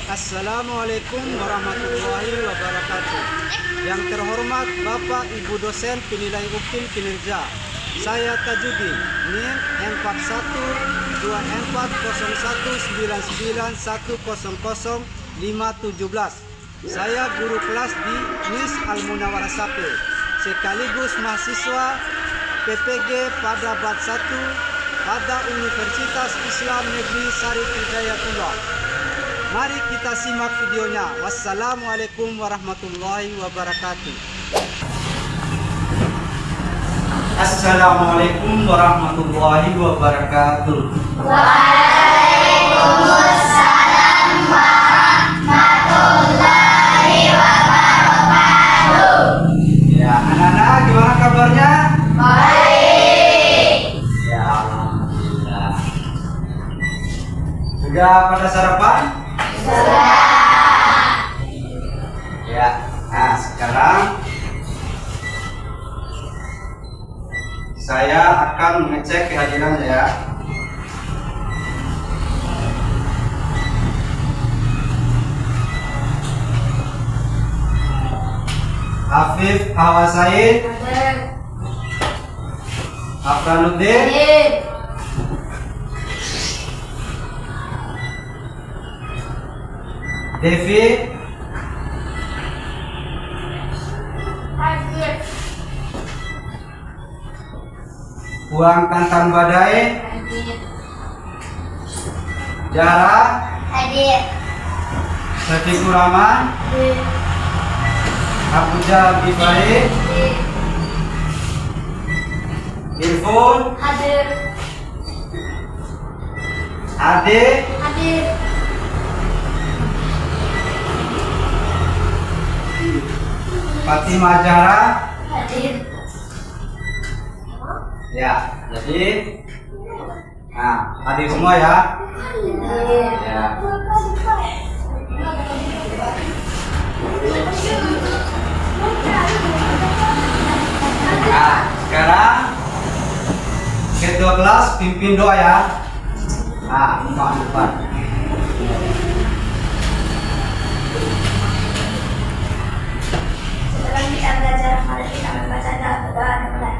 Assalamualaikum warahmatullahi wabarakatuh. Yang terhormat Bapak Ibu dosen penilai UKIM kinerja, saya Tajudin, NIM 41201991000517. Saya guru kelas di MIS Al-Munawarah Sape, sekaligus mahasiswa PPG pada Bat 1 pada Universitas Islam Negeri Syarif Hidayatullah. Mari kita simak videonya. Wassalamualaikum warahmatullahi wabarakatuh. Assalamualaikum warahmatullahi wabarakatuh. Waalaikumsalam warahmatullahi wabarakatuh. Ya, anak-anak gimana kabarnya? Baik. Ya, alhamdulillah. Sudah pada sarapan? Sudah. Ya. Nah, sekarang saya akan mengecek kehadirannya ya. Afif Hawa Said, Afranuddin, Devi, Uang Tantan Badai, Jara, Hadir. Syafiqur Rahman, Abuja Bifai, Irfun, Hadir. Ade, Hadir. Fatimah Jara. Hadir. Ya, jadi hadir semua ya. Ya. Nah, sekarang ketua kelas pimpin doa ya. Nah, Pak depan. Sekarang kita belajar, mari kita membaca doa dan mulai.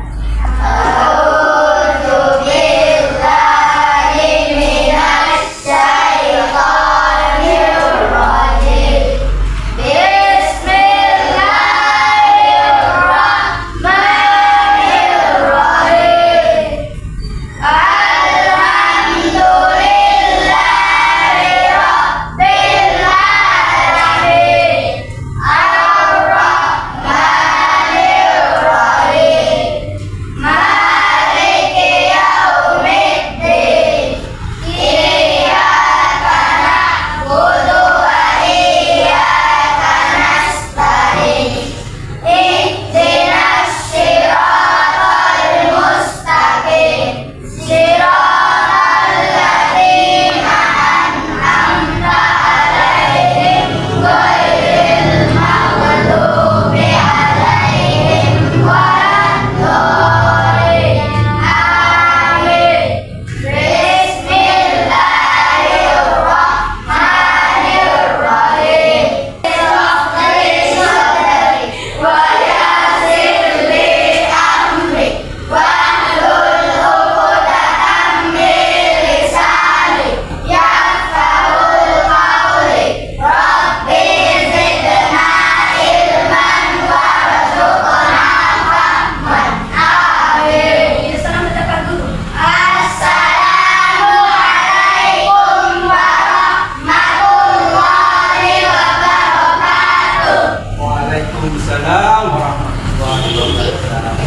Waalaikumsalam warahmatullahi wabarakatuh.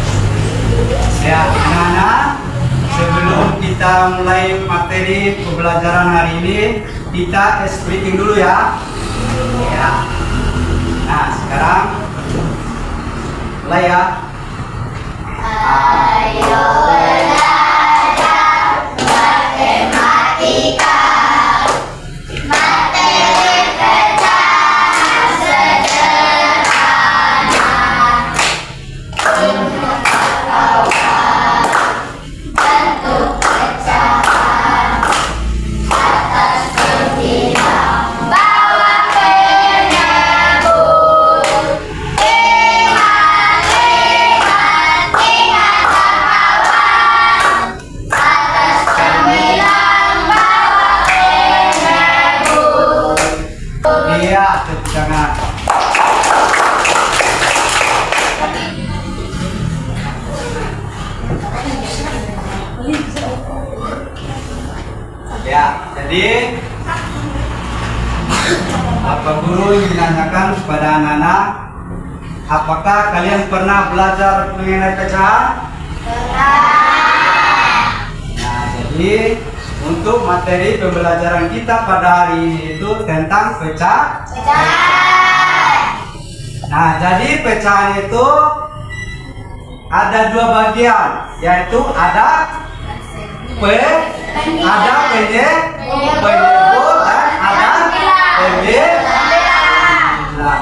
Ya, anak-anak, sebelum kita mulai materi pembelajaran hari ini, kita explain dulu ya. Ya. Nah, sekarang mulai ya. Ayo belajar matematika. Materi pertama sederhana. Bentuk pecahan atas berbilang bawah. Iya, tepuk tangan. Ya, jadi Bapak Guru menanyakan kepada anak-anak, apakah kalian pernah belajar mengenai pecahan? Nah, jadi untuk materi pembelajaran kita pada hari ini itu tentang pecahan. Nah, jadi pecahan itu ada dua bagian, yaitu ada penyebut dan ada pembilang.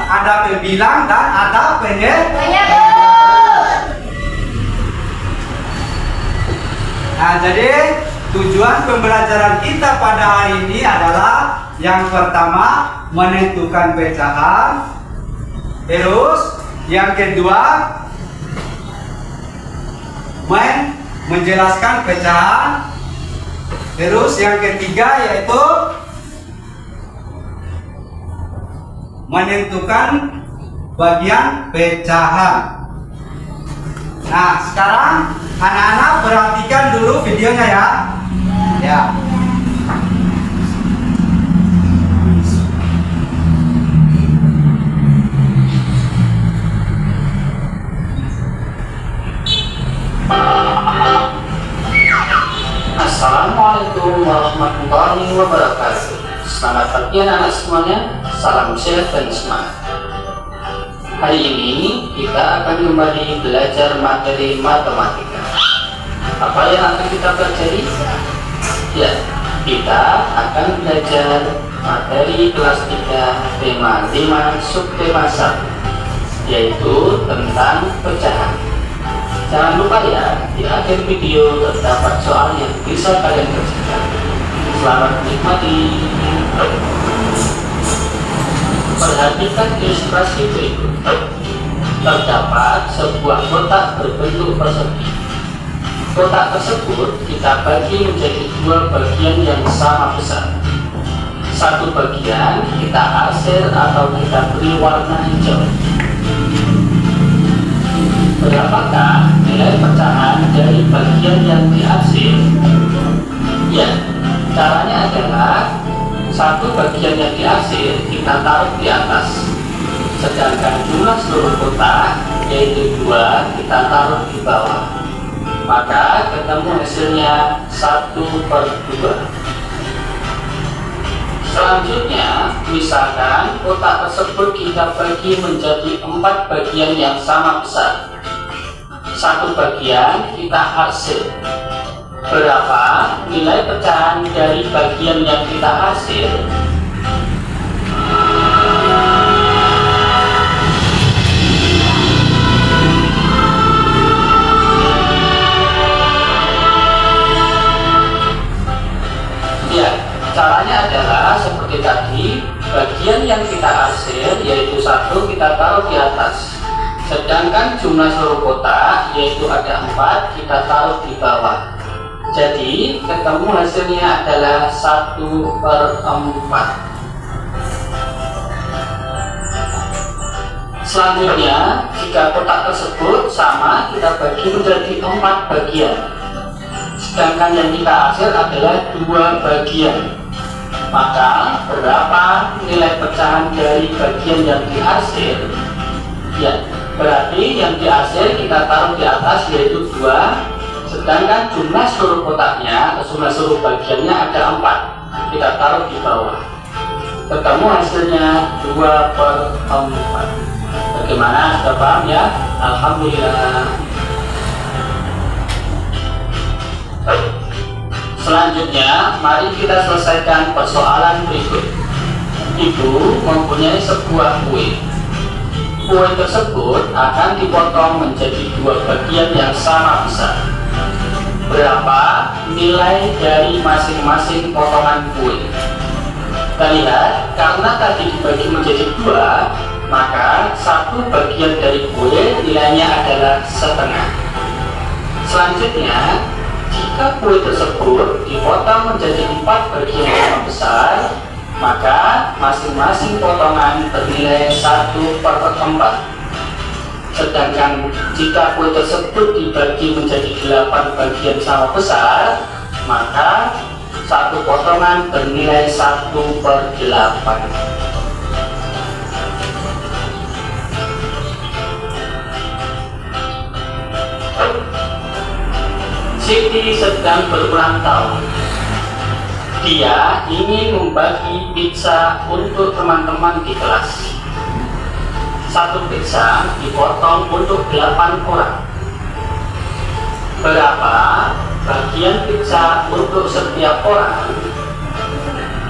Ada pembilang dan ada penyebut. Nah, jadi tujuan pembelajaran kita pada hari ini adalah yang pertama menentukan pecahan, terus yang kedua menjelaskan pecahan, terus yang ketiga yaitu menentukan bagian pecahan. Nah, sekarang anak-anak perhatikan dulu videonya ya. Ya. Assalamualaikum warahmatullahi wabarakatuh. Selamat pagi anak-anak semuanya. Salam sehat dan semangat. Hari ini kita akan kembali belajar materi matematika. Apa yang akan kita pelajari? Ya, kita akan belajar materi kelas 3 tema 5 subtema 1, yaitu tentang pecahan. Jangan lupa ya, di akhir video terdapat soal yang bisa kalian kerjakan. Selamat menikmati. Perhatikan ilustrasi berikut. Terdapat sebuah kotak berbentuk persegi. Kotak tersebut kita bagi menjadi dua bagian yang sama besar. Satu bagian kita arsir atau kita beri warna hijau. Berapakah nilai pecahan dari bagian yang diarsir? Ya, caranya adalah satu bagian yang diarsir kita taruh di atas, sedangkan jumlah seluruh kotak yaitu 2 kita taruh di bawah. Maka ketemu hasilnya 1/2. Selanjutnya, misalkan kotak tersebut kita bagi menjadi 4 bagian yang sama besar. Satu bagian kita arsir. Berapa nilai pecahan dari bagian yang kita arsir? Ya, caranya adalah seperti tadi. Bagian yang kita arsir yaitu 1 kita taruh di atas, sedangkan jumlah seluruh kotak yaitu ada 4 kita taruh di bawah. Jadi ketemu hasilnya adalah 1/4. Selanjutnya, jika kotak tersebut sama kita bagi menjadi 4 bagian, sedangkan yang kita arsir adalah 2 bagian. Maka berapa nilai pecahan dari bagian yang diarsir? Ya, berarti yang diarsir kita taruh di atas yaitu 2, sedangkan jumlah seluruh kotaknya atau jumlah seluruh bagiannya ada 4 kita taruh di bawah. Ketemu hasilnya 2/4. Bagaimana, sudah paham ya? Alhamdulillah. Selanjutnya, mari kita selesaikan persoalan berikut. Ibu mempunyai sebuah kue. Kue tersebut akan dipotong menjadi 2 bagian yang sama besar. Berapa nilai dari masing-masing potongan kue? Kita lihat, karena tadi dibagi menjadi 2, maka 1 bagian dari kue nilainya adalah setengah. Selanjutnya, jika kue tersebut dipotong menjadi 4 bagian yang besar, maka masing-masing potongan bernilai 1/4. Sedangkan jika kue tersebut dibagi menjadi 8 bagian sama besar, maka satu potongan bernilai 1/8. Siti sedang berulang tahun. Dia ingin membagi pizza untuk teman-teman di kelas. Satu pizza dipotong untuk 8 orang. Berapa bagian pizza untuk setiap orang?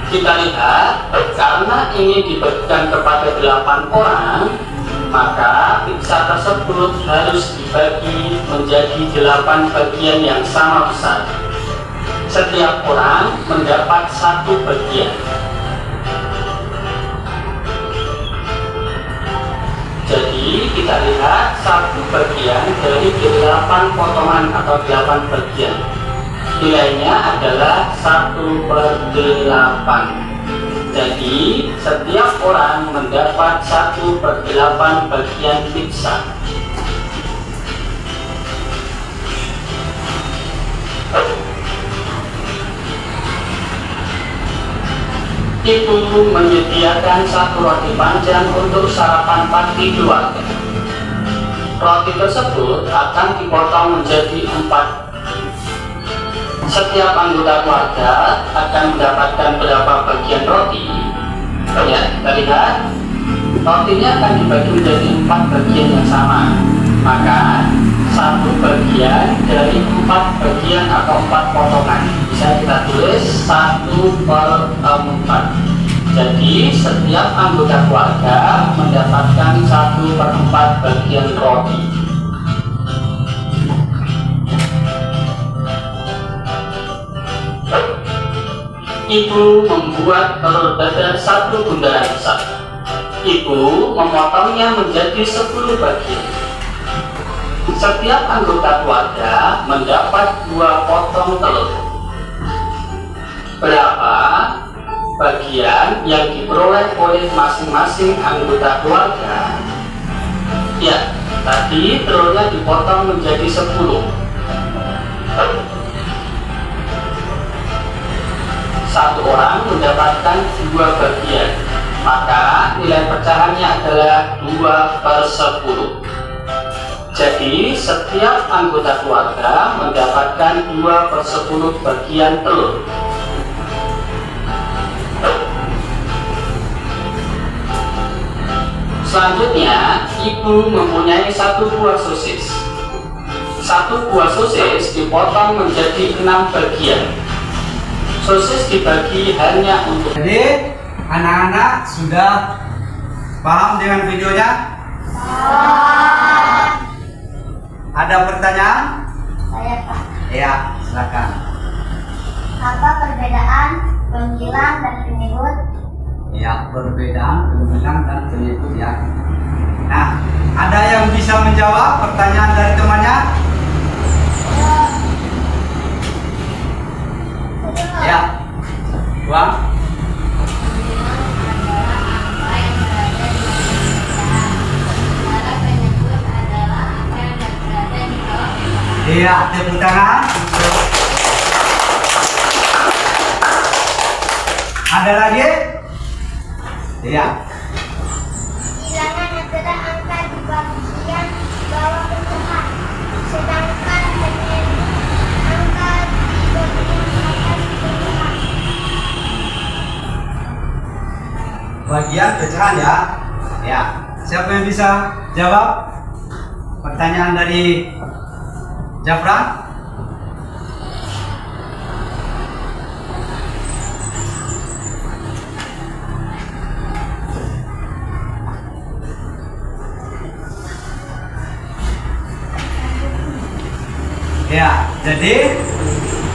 Kita lihat, karena ini dibagikan kepada 8 orang, maka pizza tersebut harus dibagi menjadi 8 bagian yang sama besar. Setiap orang mendapat 1 bagian. Jadi kita lihat 1 bagian dari 8 potongan atau 8 bagian. Nilainya adalah 1/8. Jadi setiap orang mendapat 1/8 bagian pizza. Ibu menyediakan 1 roti panjang untuk sarapan pagi keluarga. Roti tersebut akan dipotong menjadi 4. Setiap anggota keluarga akan mendapatkan berapa bagian roti? Ya, kita lihat rotinya akan dibagi menjadi 4 bagian yang sama. Maka 1 bagian dari 4 bagian atau 4 potongan bisa kita tulis 1/4. Jadi setiap anggota keluarga mendapatkan 1/4 bagian roti. Ibu membuat telur dadar 1 bundaran besar. Ibu memotongnya menjadi 10 bagian. Setiap anggota keluarga mendapat 2 potong telur. Berapa bagian yang diperoleh oleh masing-masing anggota keluarga? Ya, tadi telurnya dipotong menjadi 10. Satu orang mendapatkan 2 bagian, maka nilai pecahannya adalah 2/10. Jadi setiap anggota keluarga mendapatkan 2/10 bagian telur. Selanjutnya, ibu mempunyai 1 buah sosis. 1 buah sosis dipotong menjadi 6 bagian. Sosis dibagi hanya untuk. Jadi anak-anak sudah paham dengan videonya? Ada pertanyaan? Saya Pak. Ya, silakan. Apa perbedaan penghilang dan penyebut? Ya, perbedaan pembilang dan penyebut ya. Nah, ada yang bisa menjawab pertanyaan dari temannya? Ya, Bang. Iya, tepuk tangan. Ada lagi? Iya. Bilangan adalah angka di bagian bawah pecahan, sedangkan penyebut angka di bagian atas pecahan. Bagian pecahan ya. Ya. Siapa yang bisa jawab pertanyaan dari Jafran? Ya, jadi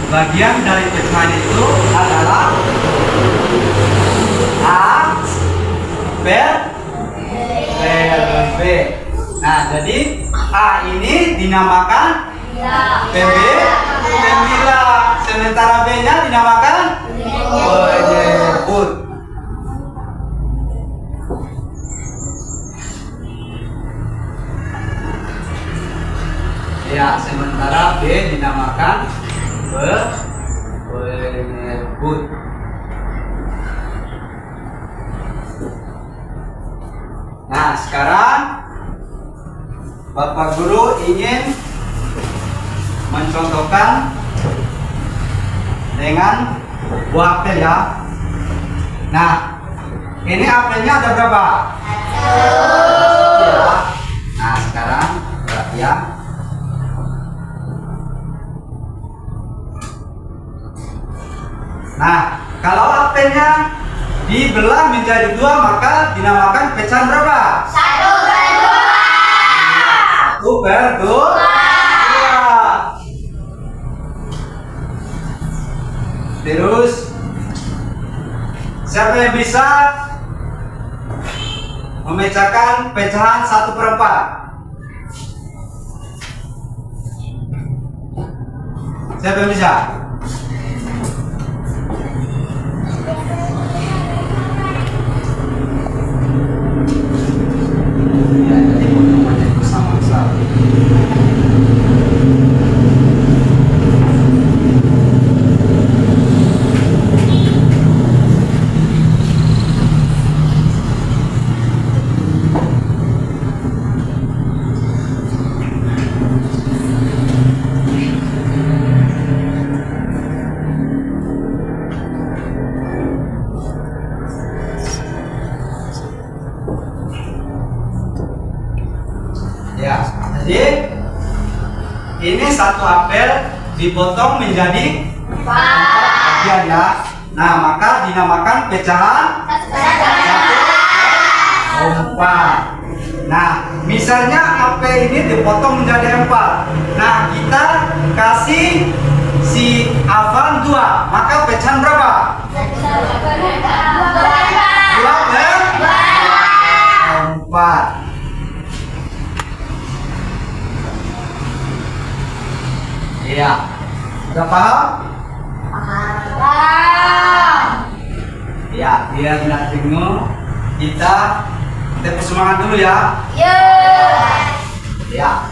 bagian dari pecahan itu adalah A, B, dan B. Nah, jadi A ini dinamakan pembilang, sementara B-nya dinamakan penyebut. Ya, sementara B dinamakan penerbut. Nah, sekarang Bapak Guru ingin mencontohkan dengan buah apel ya. Nah, ini apelnya ada berapa? Ya. Nah, sekarang perhatian. Nah, kalau apelnya dibelah menjadi dua maka dinamakan pecahan berapa? 1/2. Terus siapa yang bisa memecahkan pecahan 1/4? Siapa yang bisa? Ya, jadi potongannya itu sama-sama. Ya, jadi ini satu apel dipotong menjadi 4 bagian ya. Nah, maka dinamakan pecahan 1/4. Nah, misalnya apel ini dipotong menjadi 4. Nah, kita kasih si Afan 2, maka pecahan berapa? 2/4. Iya, udah paham? Ya, biar nggak bingung, kita tepuk semangat dulu ya. Ya,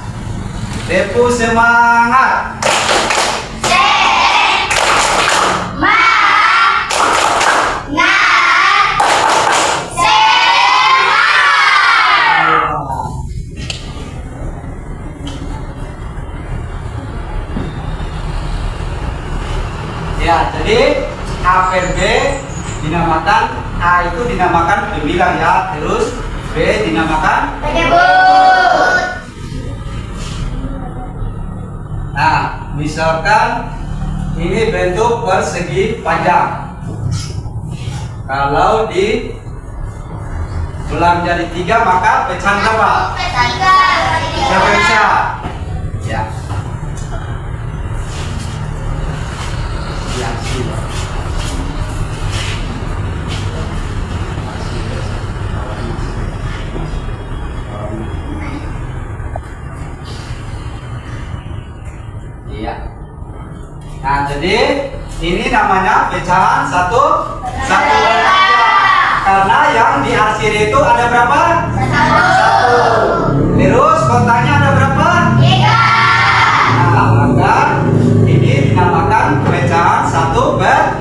tepuk semangat. Ya, jadi apel B dinamakan, A itu dinamakan pembilang ya, terus B dinamakan Penyebut. Nah, misalkan ini bentuk persegi panjang. Kalau di belah menjadi 3 maka pecahan berapa? Siapa yang bisa? Ya. Ya, sudah. Iya. Nah, jadi ini namanya pecahan 1/3. Karena yang diakhiri itu ada berapa? 1. Terus kotaknya ada berapa? 3. Nah, maka ini dinamakan pecahan 1/3.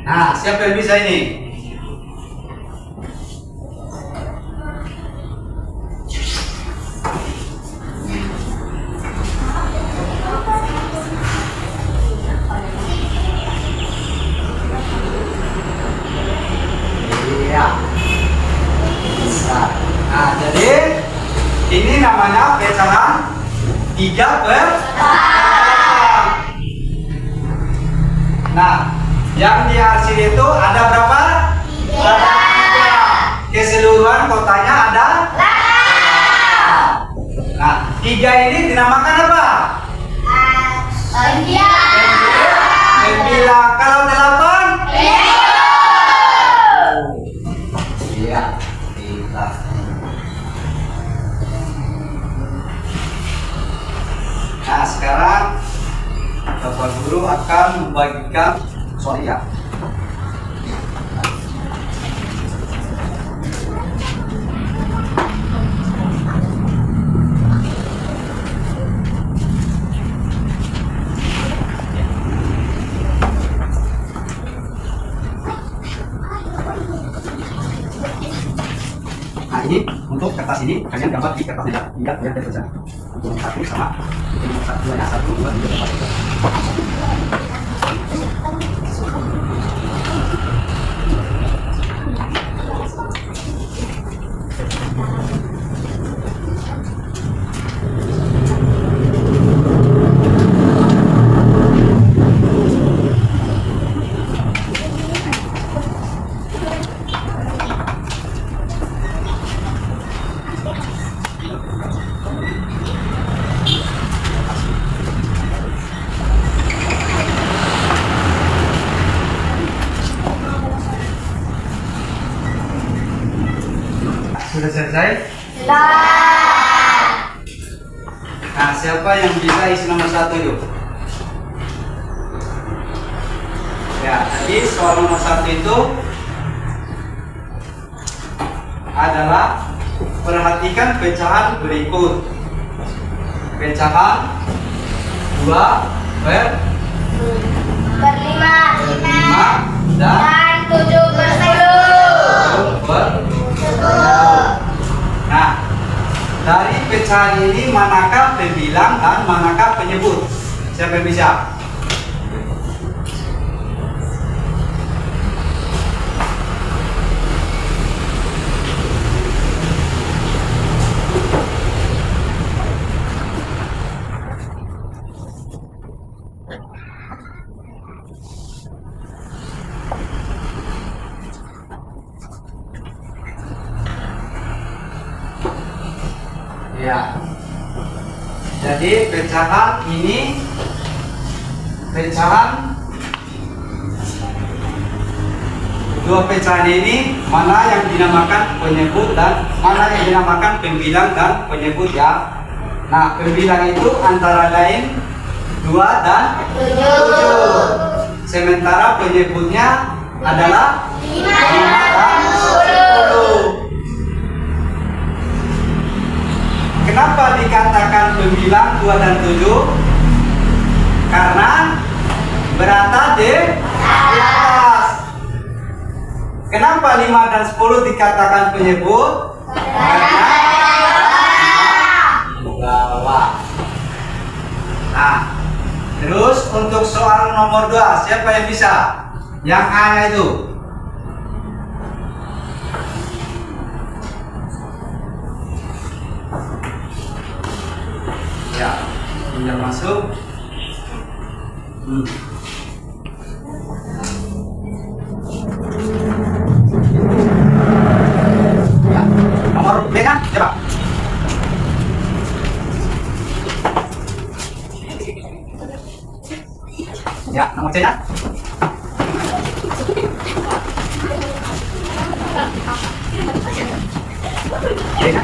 Nah, siapa yang bisa ini? Iya. Bisa. Nah, jadi ini namanya pecahan 3/4. Nah, yang di hasil itu ada berapa? 3. Keseluruhan kotanya ada 8. Nah, 3 ini dinamakan apa? Pembilang. Kalau 8? Iya, kita. akan membagikan soal ya. Nah ini untuk kertas ini kalian gambar di kertas tidak lihat terus untuk nomor 1 sama untuk nomor 1 ya 1 2 3 4 5. Sudah selesai? Nah, siapa yang bisa isi nomor 1 itu? Ya, jadi soal nomor 1 itu adalah perhatikan pecahan berikut. Pecahan 2 per 5 dan 7 per 10. 10 per. Nah, dari pecahan ini manakah pembilang dan manakah penyebut? Siapa yang bisa? Ya. Jadi pecahan ini dua pecahan ini mana yang dinamakan penyebut dan mana yang dinamakan pembilang dan penyebut ya. Nah, pembilang itu antara lain 2 dan 7. Sementara penyebutnya adalah 5 dan 10. Kenapa dikatakan pembilang 2 dan 7? Karena berada di atas. Kenapa 5 dan 10 dikatakan penyebut? Karena di bawah. Nah, terus untuk soal nomor 2, siapa yang bisa? Yang A-nya itu. Ya, tinggal masuk. Ya, nomor B kan? Coba. Ya, nomor C nya. B nya.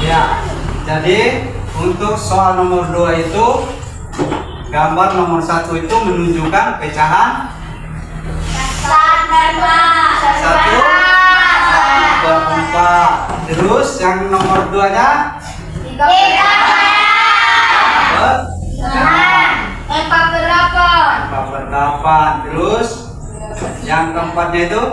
Ya, jadi untuk soal nomor 2 itu gambar nomor 1 itu menunjukkan pecahan 1, 2, 4. Terus yang nomor 2 nya 4/8. Terus yang keempatnya itu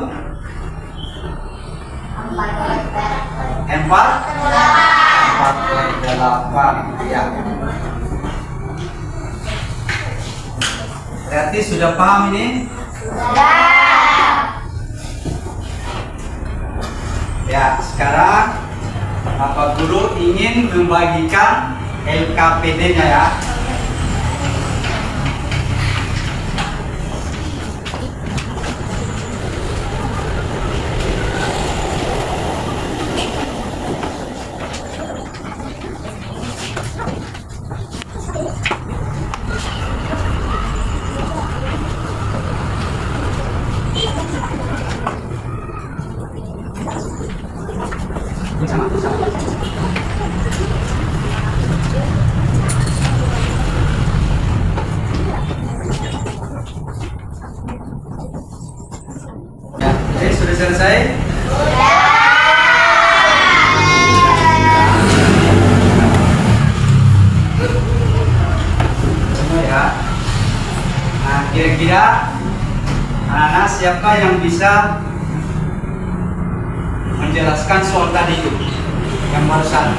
4/8 ya. Berarti sudah paham ini? Ya, sekarang Bapak Guru ingin membagikan LKPD-nya ya. kira-kira anak-anak siapa yang bisa menjelaskan soal tadi itu yang barusan?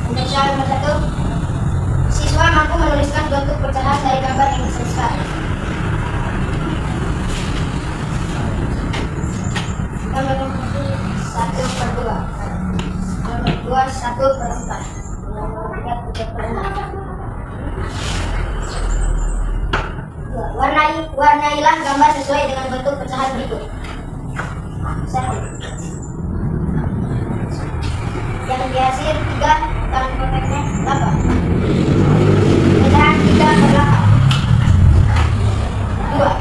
Untuk soal nomor 1, siswa mampu menuliskan bentuk pecahan dari gambar yang disesuaikan. Nomor 1/2. Nomor 2 1/4. Nomor 3 3/6. Warnailah gambar sesuai dengan bentuk pecahan berikut. 1. Yang dihasil 3 dan kotaknya 8. Pecahan 3/8. 2.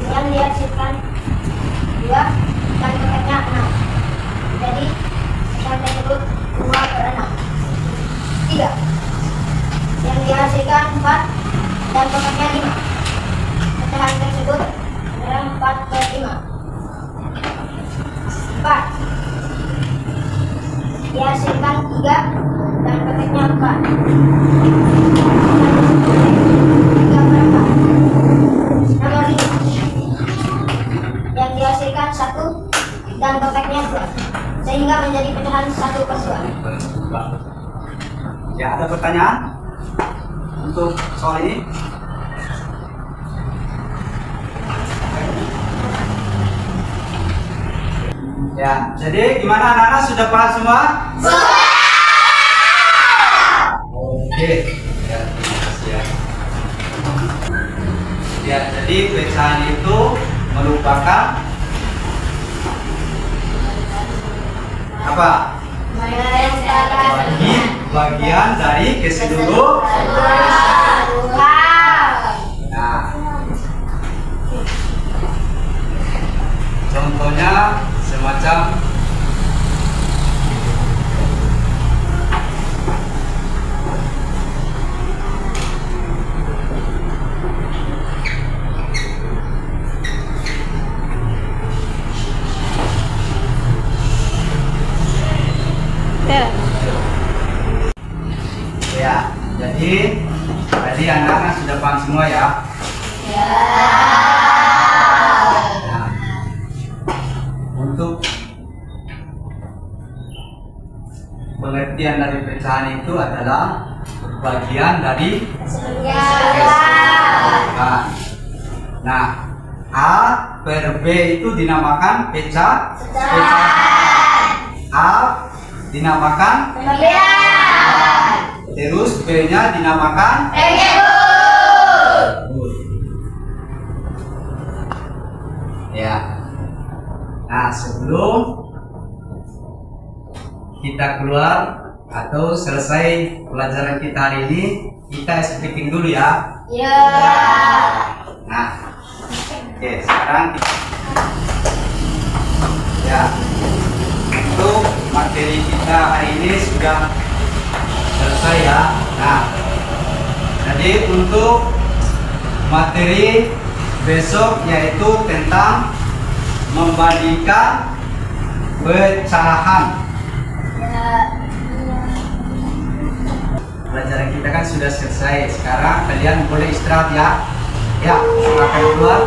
Yang dihasilkan 2 dan kotaknya 6. Jadi pecahan tersebut 2/6. 3. Yang dihasilkan 4 dan kotaknya 5. Pecahan tersebut adalah 4/5. 4. Dihasilkan 3 dan kotaknya 4. 3/4. Nomor 5. Yang dihasilkan 1 dan kotaknya 2, sehingga menjadi pecahan 1/2. Ya, ada pertanyaan untuk soal ini? Ya, jadi gimana anak-anak, sudah paham semua? Oke. Ya, terima kasih ya. Ya, jadi pecahan itu merupakan apa? Bagian dari keseluruhan. Nah, contohnya semacam ya, jadi tadi anak-anak sudah paham semua ya? Nah, untuk pengertian dari pecahan itu adalah bagian dari keseluruhan. Nah, A per B itu dinamakan pecahan. A dinamakan terus B-nya dinamakan ya. Nah, sebelum kita keluar atau selesai pelajaran kita hari ini, kita speaking dulu ya. Nah, oke, sekarang ya, untuk materi kita hari ini sudah selesai ya. Nah, jadi untuk materi besok yaitu tentang membandingkan pecahan. Pelajaran kita kan sudah selesai. Sekarang kalian boleh istirahat ya. Ya, silakan keluar.